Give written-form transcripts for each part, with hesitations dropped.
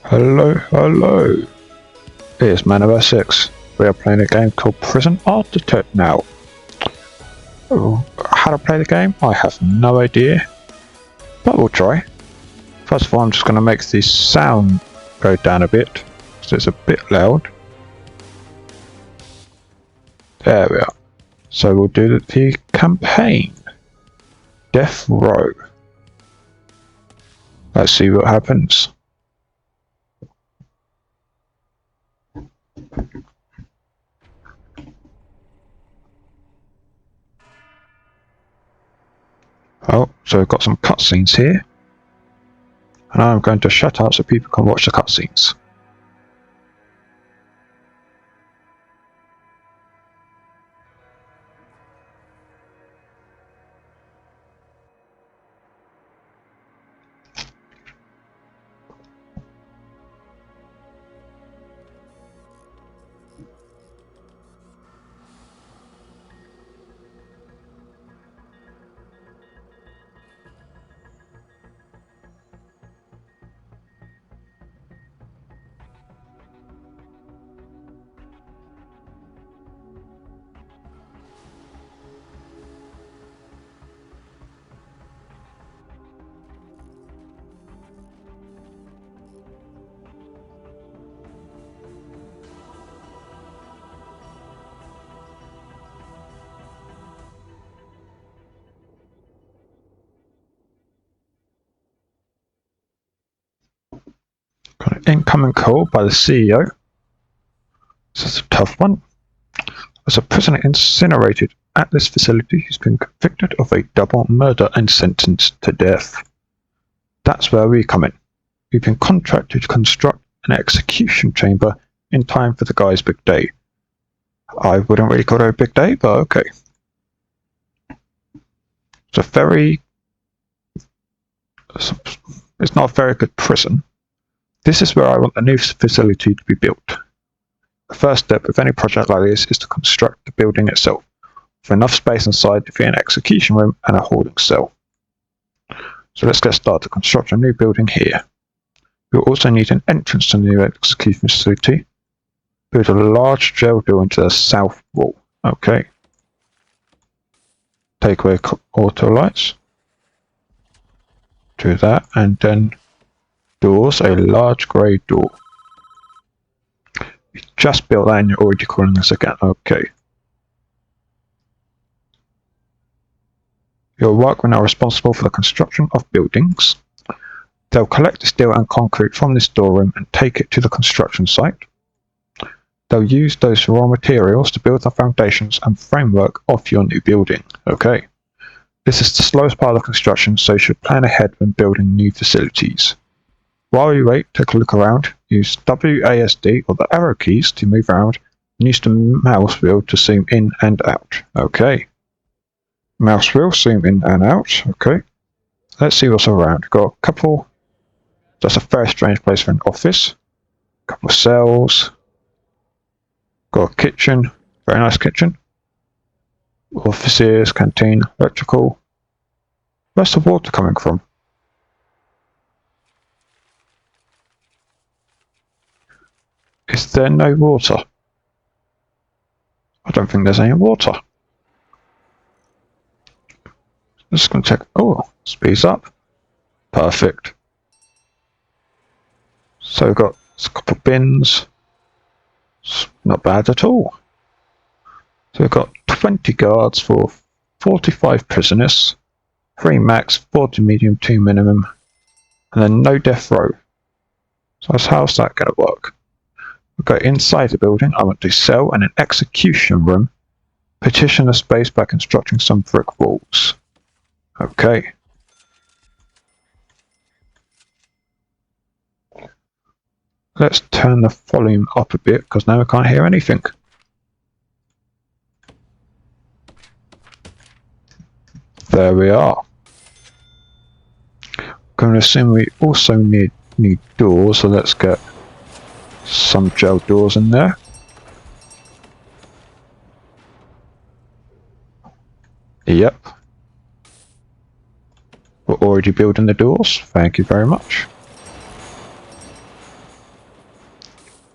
Hello, hello. It's Man of Essex. We are playing a game called Prison Architect now. Oh, how to play the game? I have no idea, but we'll try. First of all, I'm just going to make the sound go down a bit, so it's a bit loud. There we are. So we'll do the campaign. Death Row. Let's see what happens. Oh, so we've got some cutscenes here. And I'm going to shut up so people can watch the cutscenes. Got an incoming call by the CEO. This is a tough one. There's a prisoner incinerated at this facility who's been convicted of a double murder and sentenced to death. That's where we come in. We've been contracted to construct an execution chamber in time for the guy's big day. I wouldn't really call it a big day, but okay. It's not a very good prison. This is where I want the new facility to be built. The first step of any project like this is to construct the building itself, with enough space inside to fit an execution room and a holding cell. So let's get started to construct a new building here. We'll also need an entrance to the new execution facility. Build a large jail door into the south wall. Okay. Take away auto lights. Do that, and then doors, a large grey door. You just built that and you're already calling this again. Okay. Your workmen are responsible for the construction of buildings. They'll collect the steel and concrete from this storeroom and take it to the construction site. They'll use those raw materials to build the foundations and framework of your new building. Okay. This is the slowest part of the construction, so you should plan ahead when building new facilities. While you wait, take a look around. Use WASD or the arrow keys to move around, and use the mouse wheel to zoom in and out. Okay. Mouse wheel, zoom in and out. Okay. Let's see what's around. Got a couple. That's a very strange place for an office. A couple of cells. Got a kitchen. Very nice kitchen. Offices, canteen, electrical. Where's the water coming from? Is there no water? I don't think there's any water. Just going to check. Oh, speeds up. Perfect. So we've got a couple of bins. It's not bad at all. So we've got 20 guards for 45 prisoners. 3 max, 40 medium, 2 minimum. And then no death row. So how's that going to work? We'll go inside the building. I want to cell and an execution room. Partition the space by constructing some brick walls. Okay. Let's turn the volume up a bit because now we can't hear anything. There we are. I'm going to assume we also need doors, so let's get some jail doors in there. Yep. We're already building the doors. Thank you very much.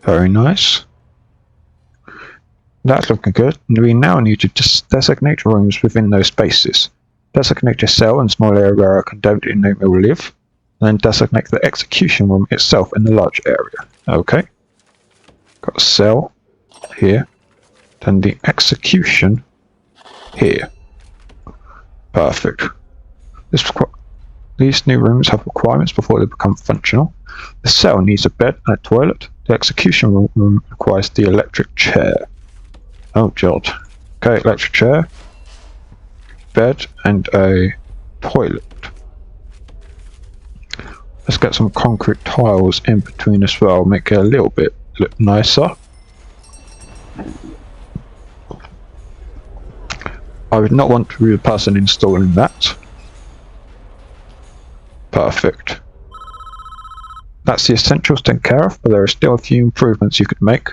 Very nice. That's looking good. We now need to designate rooms within those spaces. Designate a cell and small area where a condemned inmate will live, and then designate the execution room itself in the large area. Okay. Got a cell here, then the execution here. Perfect. These new rooms have requirements before they become functional. The cell needs a bed and a toilet. The execution room requires the electric chair. Oh god. Okay, electric chair, bed, and a toilet. Let's get some concrete tiles in between as well, make it a little bit look nicer. I would not want to be the person installing that. Perfect. That's the essentials taken care of, but there are still a few improvements you could make.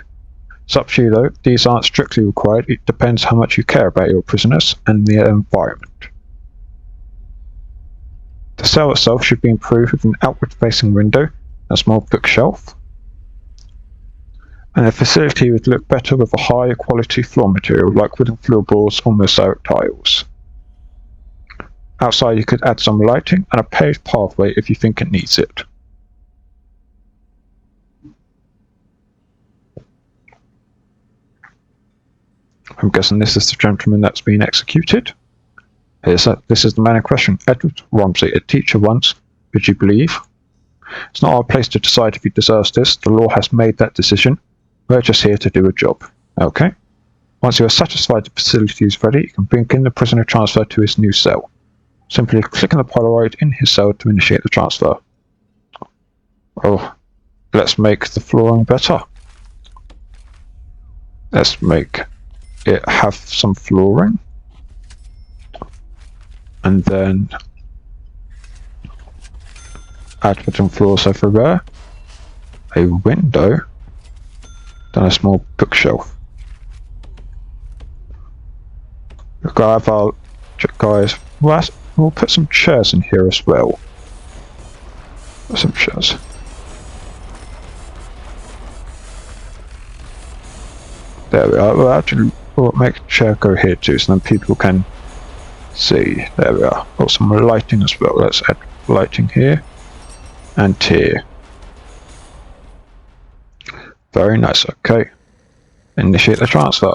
It's up to you though, these aren't strictly required, it depends how much you care about your prisoners and the environment. The cell itself should be improved with an outward facing window and a small bookshelf. And the facility would look better with a higher quality floor material like wooden floorboards or mosaic tiles. Outside you could add some lighting and a paved pathway if you think it needs it. I'm guessing this is the gentleman that's been executed. This is the man in question, Edward Romsey, a teacher once, would you believe? It's not our place to decide if he deserves this, the law has made that decision. We're just here to do a job. Okay? Once you are satisfied the facility is ready, you can begin the prisoner transfer to his new cell. Simply click on the Polaroid in his cell to initiate the transfer. Oh, let's make the flooring better. Let's make it have some flooring. And then add wooden floors everywhere. A window. Then a small bookshelf. We've got to have our guys. We'll put some chairs in here as well. Some chairs. There we are. We'll make a chair go here too, so then people can see. There we are. Got some lighting as well. Let's add lighting here and here. Very nice. Okay. Initiate the transfer.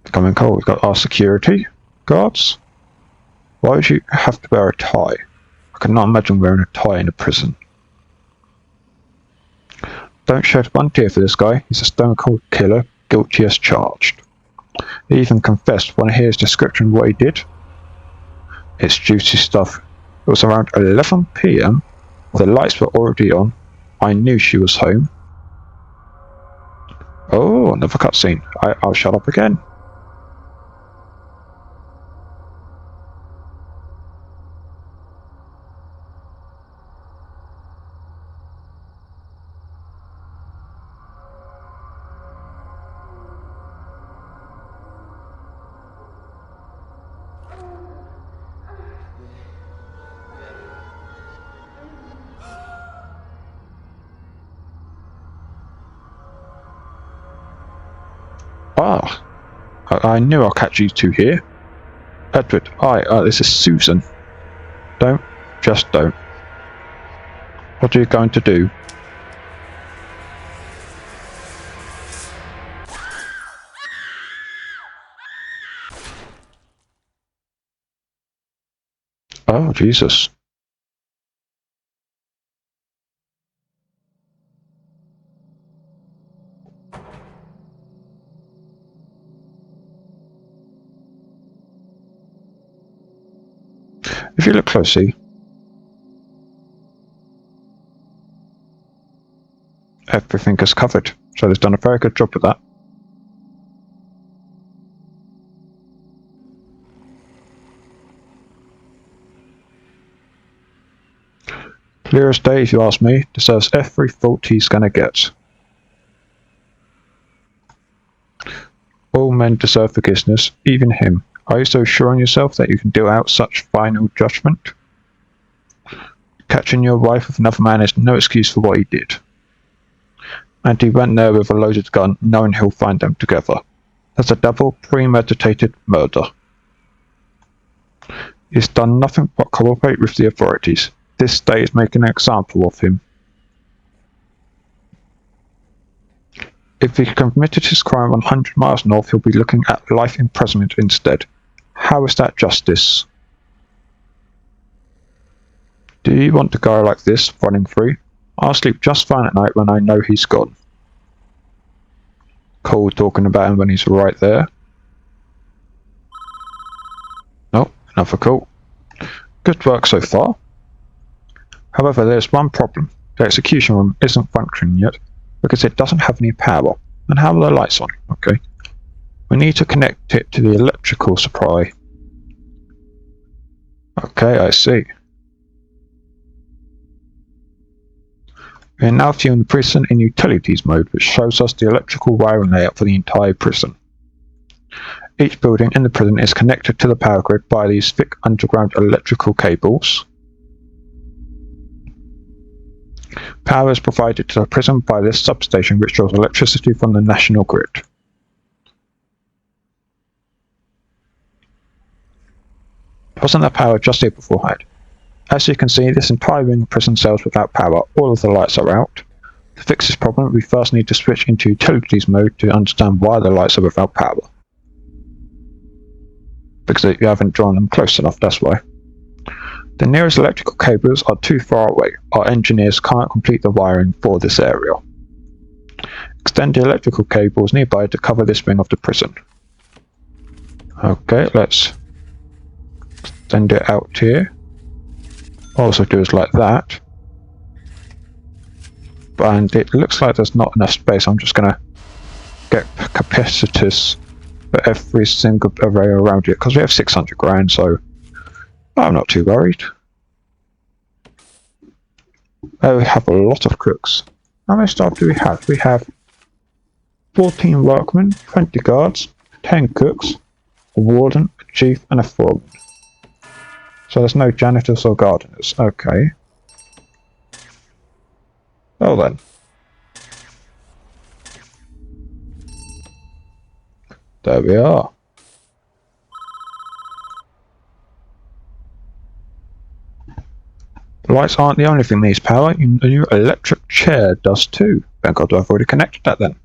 Becoming cold. We've got our security guards. Why would you have to wear a tie? I cannot imagine wearing a tie in a prison. Don't shed one tear for this guy. He's a stone cold killer, guilty as charged. He even confessed when I hear his description of what he did. It's juicy stuff. It was around 11 PM. The lights were already on. I knew she was home. Oh, another cutscene. I'll shut up again. Ah, I knew I'll catch you two here. Edward, hi, this is Susan. Don't, just don't. What are you going to do? Oh, Jesus. If you look closely, everything is covered, so they've done a very good job with that. Clear as day, if you ask me, deserves every fault he's gonna get. All men deserve forgiveness, even him. Are you so sure on yourself that you can deal out such final judgment? Catching your wife with another man is no excuse for what he did. and he went there with a loaded gun, knowing he'll find them together. That's a double premeditated murder. He's done nothing but cooperate with the authorities. This state is making an example of him. If he committed his crime 100 miles north, he'll be looking at life imprisonment instead. How is that justice? Do you want a guy like this running free? I'll sleep just fine at night when I know he's gone. Cool talking about him when he's right there. Nope, another call. Good work so far. However, there's one problem. The execution room isn't functioning yet because it doesn't have any power. And how are the lights on? Okay. We need to connect it to the electrical supply. Okay, I see. We are now viewing the prison in utilities mode, which shows us the electrical wiring layout for the entire prison. Each building in the prison is connected to the power grid by these thick underground electrical cables. Power is provided to the prison by this substation, which draws electricity from the national grid. Wasn't there power just here beforehand? As you can see, this entire wing of prison cells without power. All of the lights are out. To fix this problem, we first need to switch into utilities mode to understand why the lights are without power. Because you haven't drawn them close enough, that's why. The nearest electrical cables are too far away. Our engineers can't complete the wiring for this area. Extend the electrical cables nearby to cover this wing of the prison. Okay, let's extend it out here. Also do it like that. And it looks like there's not enough space. I'm just going to get capacitors for every single array around it, because we have 600 grand, so I'm not too worried. We have a lot of cooks. How many staff do we have? We have 14 workmen, 20 guards, 10 cooks, a warden, a chief, and a foreman. So there's no janitors or gardeners. Okay. Well then. There we are. The lights aren't the only thing that needs power. The new electric chair does too. Thank God I've already connected that then.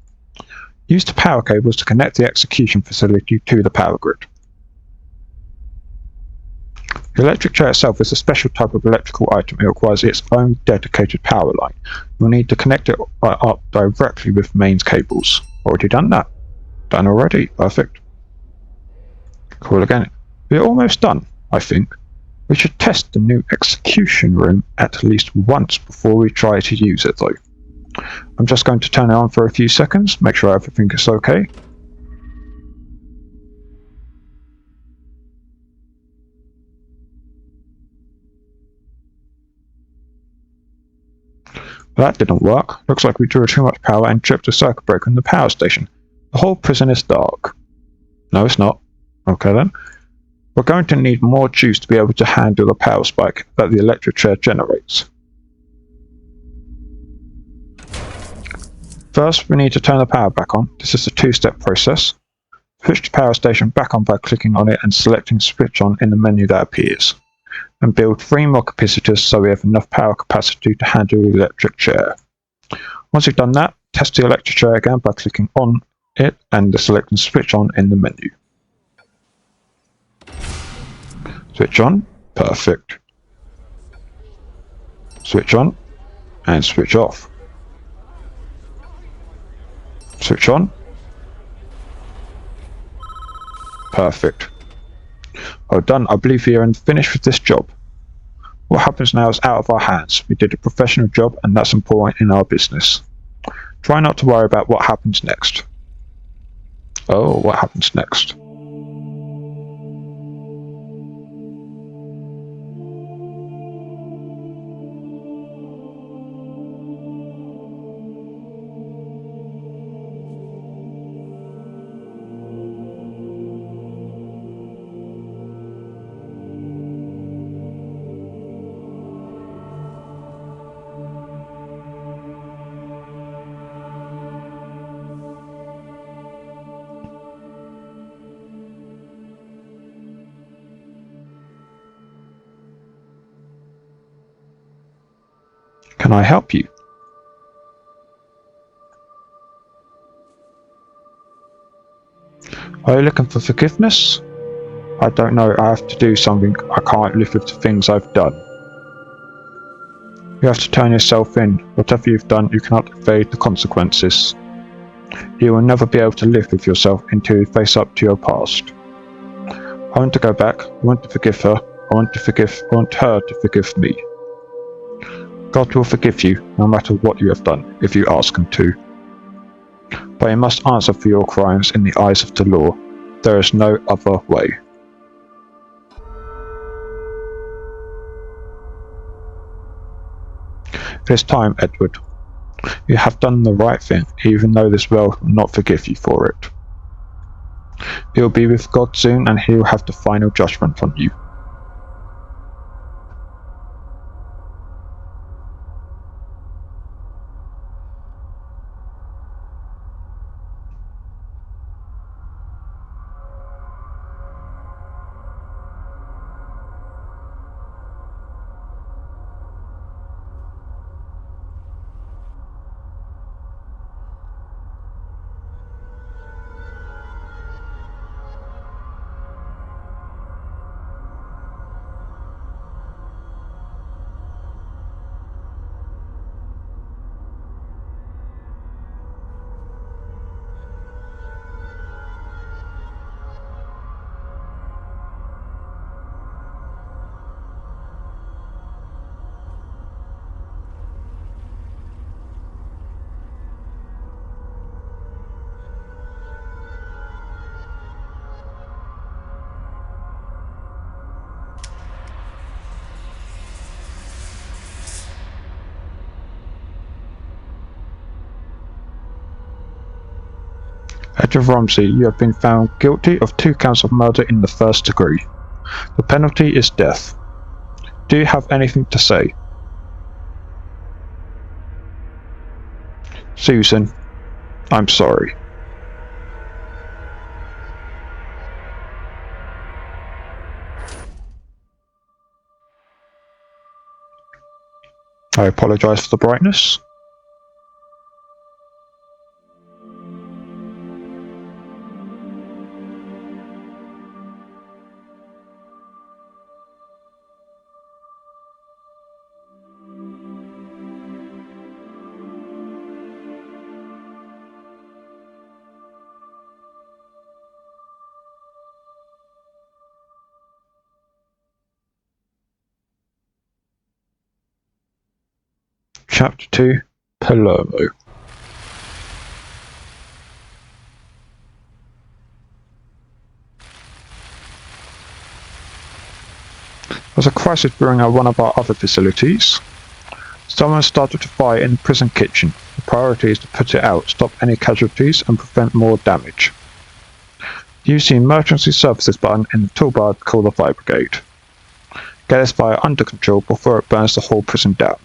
Use the power cables to connect the execution facility to the power grid. The electric chair itself is a special type of electrical item. It requires its own dedicated power line. You'll need to connect it up directly with mains cables. Already done that. Done already. Perfect. Cool again. We're almost done, I think. We should test the new execution room at least once before we try to use it though. I'm just going to turn it on for a few seconds, make sure everything is okay. That didn't work. Looks like we drew too much power and tripped a circuit breaker in the power station. The whole prison is dark. No, it's not. Okay then. We're going to need more juice to be able to handle the power spike that the electric chair generates. First, we need to turn the power back on. This is a two-step process. Switch the power station back on by clicking on it and selecting switch on in the menu that appears. And build 3 more capacitors so we have enough power capacity to handle the electric chair. Once you've done that, test the electric chair again by clicking on it and selecting switch on in the menu. Switch on, perfect. Switch on and switch off. Switch on. Perfect. Oh, done. I believe we are finished with this job. What happens now is out of our hands. We did a professional job and that's important in our business. Try not to worry about what happens next. Oh, what happens next? Can I help you? Are you looking for forgiveness? I don't know, I have to do something. I can't live with the things I've done. You have to turn yourself in. Whatever you've done, you cannot evade the consequences. You will never be able to live with yourself until you face up to your past. I want to go back. I want to forgive her. I want her to forgive me. God will forgive you, no matter what you have done, if you ask him to. But you must answer for your crimes in the eyes of the law. There is no other way. It is time, Edward. You have done the right thing, even though this world will not forgive you for it. You will be with God soon, and he will have the final judgment on you. Edward Romsey, you have been found guilty of 2 counts of murder in the 1st degree. The penalty is death. Do you have anything to say? Susan, I'm sorry. I apologize for the brightness. Chapter 2, Palermo. There's a crisis brewing at one of our other facilities. Someone started a fire in the prison kitchen. The priority is to put it out, stop any casualties, and prevent more damage. Use the emergency services button in the toolbar to call the fire brigade. Get this fire under control before it burns the whole prison down.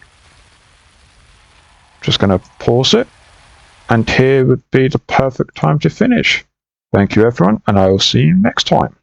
Just going to pause it, and here would be the perfect time to finish. Thank you everyone, and I will see you next time.